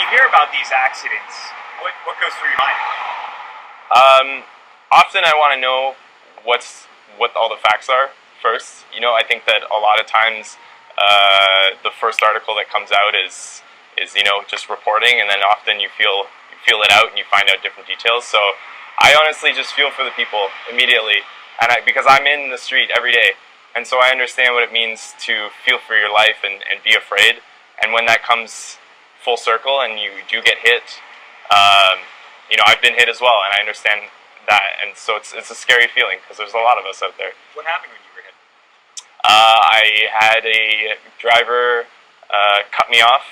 you hear about these accidents, what goes through your mind? Often I want to know what all the facts are first. I think that a lot of times the first article that comes out is just reporting, and then often you feel it out and you find out different details. So I honestly just feel for the people immediately, and because I'm in the street every day, and so I understand what it means to feel for your life and be afraid. And when that comes full circle and you do get hit, I've been hit as well, and I understand that, and so it's a scary feeling because there's a lot of us out there. What happened when you were hit? I had a driver cut me off.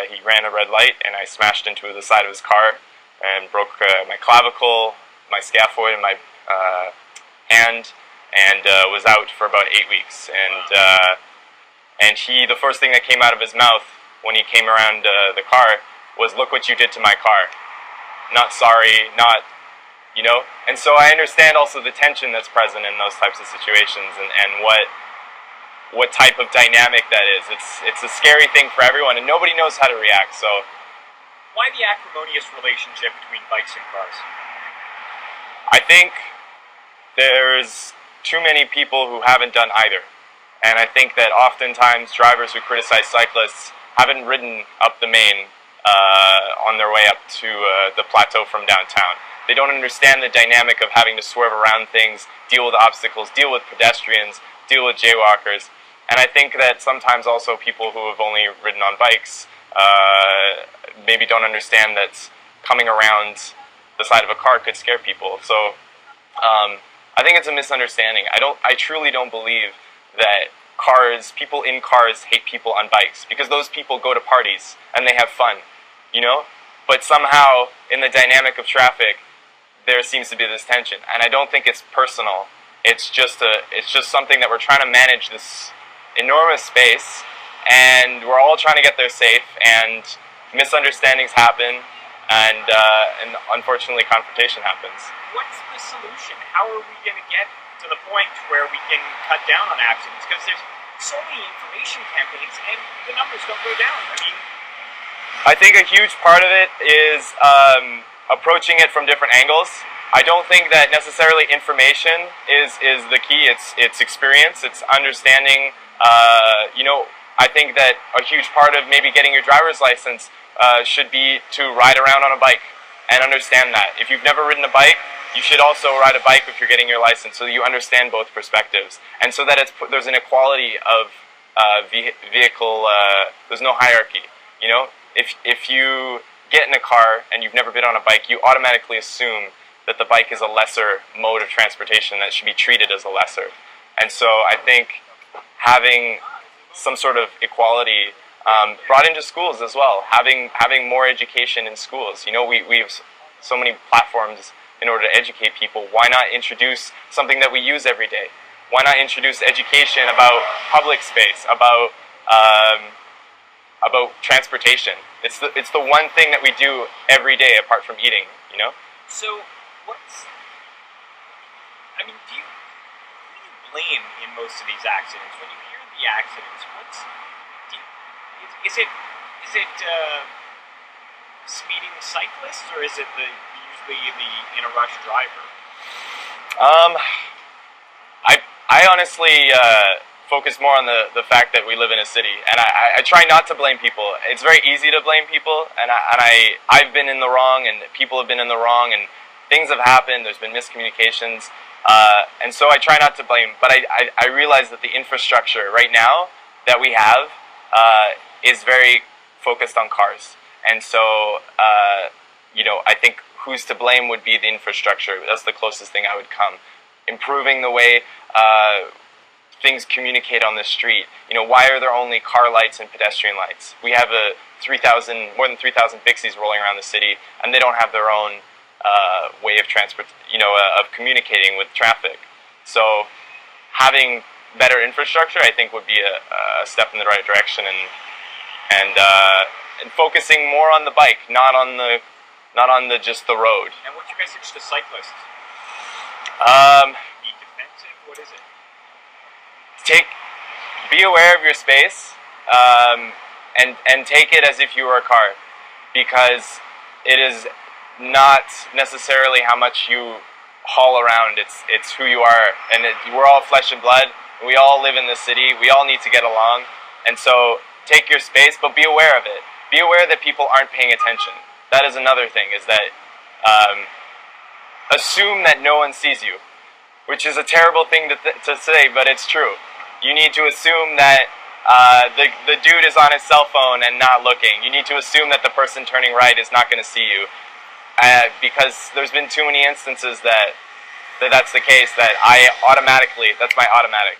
He ran a red light, and I smashed into the side of his car and broke my clavicle, my scaphoid, and my hand, and was out for about 8 weeks. And the first thing that came out of his mouth when he came around the car was, "Look what you did to my car." Not sorry, not, And so I understand also the tension that's present in those types of situations, and what type of dynamic that is. It's a scary thing for everyone, and nobody knows how to react. So, why the acrimonious relationship between bikes and cars? I think there's too many people who haven't done either, and I think that oftentimes drivers who criticize cyclists haven't ridden up the Main on their way up to the plateau from downtown. They don't understand the dynamic of having to swerve around things, deal with obstacles, deal with pedestrians, deal with jaywalkers. And I think that sometimes also people who have only ridden on bikes maybe don't understand that coming around the side of a car could scare people. So I think it's a misunderstanding. I truly don't believe that people in cars hate people on bikes, because those people go to parties and they have fun, But somehow in the dynamic of traffic, there seems to be this tension, and I don't think it's personal. It's just something that we're trying to manage this enormous space, and we're all trying to get there safe, and misunderstandings happen, and unfortunately confrontation happens. What's the solution? How are we going to get to the point where we can cut down on accidents? Because there's so many information campaigns, and the numbers don't go down. I think a huge part of it is approaching it from different angles. I don't think that necessarily information is the key. It's experience. It's understanding. I think that a huge part of maybe getting your driver's license should be to ride around on a bike and understand that. If you've never ridden a bike, you should also ride a bike if you're getting your license, so you understand both perspectives, and so that there's an equality of vehicle. There's no hierarchy. If you get in a car and you've never been on a bike, you automatically assume that the bike is a lesser mode of transportation that should be treated as a lesser. And so I think having some sort of equality brought into schools as well, having more education in schools. We have so many platforms in order to educate people. Why not introduce something that we use every day? Why not introduce education about public space, about transportation? It's the one thing that we do every day apart from eating, So who do you blame in most of these accidents? When you hear the accidents, is it speeding cyclists, or is it usually the in a rush driver? I honestly focus more on the fact that we live in a city, and I try not to blame people. It's very easy to blame people, and I've been in the wrong, and people have been in the wrong, and things have happened. There's been miscommunications, and so I try not to blame. But I realize that the infrastructure right now that we have is very focused on cars, and so I think who's to blame would be the infrastructure. That's the closest thing I would come. Improving the way things communicate on the street. Why are there only car lights and pedestrian lights? We have more than 3,000 Bixies rolling around the city, and they don't have their own way of of communicating with traffic. So having better infrastructure, I think, would be a step in the right direction, and focusing more on the bike, not on just the road. And what's your message to cyclists? Be defensive. What is it? Be aware of your space, and take it as if you were a car. because it is not necessarily how much you haul around. It's who you are, and we're all flesh and blood. And we all live in this city. We all need to get along, and so take your space, but be aware of it. Be aware that people aren't paying attention. That is another thing. Is that assume that no one sees you, which is a terrible thing to say, but it's true. You need to assume that the dude is on his cell phone and not looking. You need to assume that the person turning right is not going to see you. Because there's been too many instances that's the case, that that's my automatic.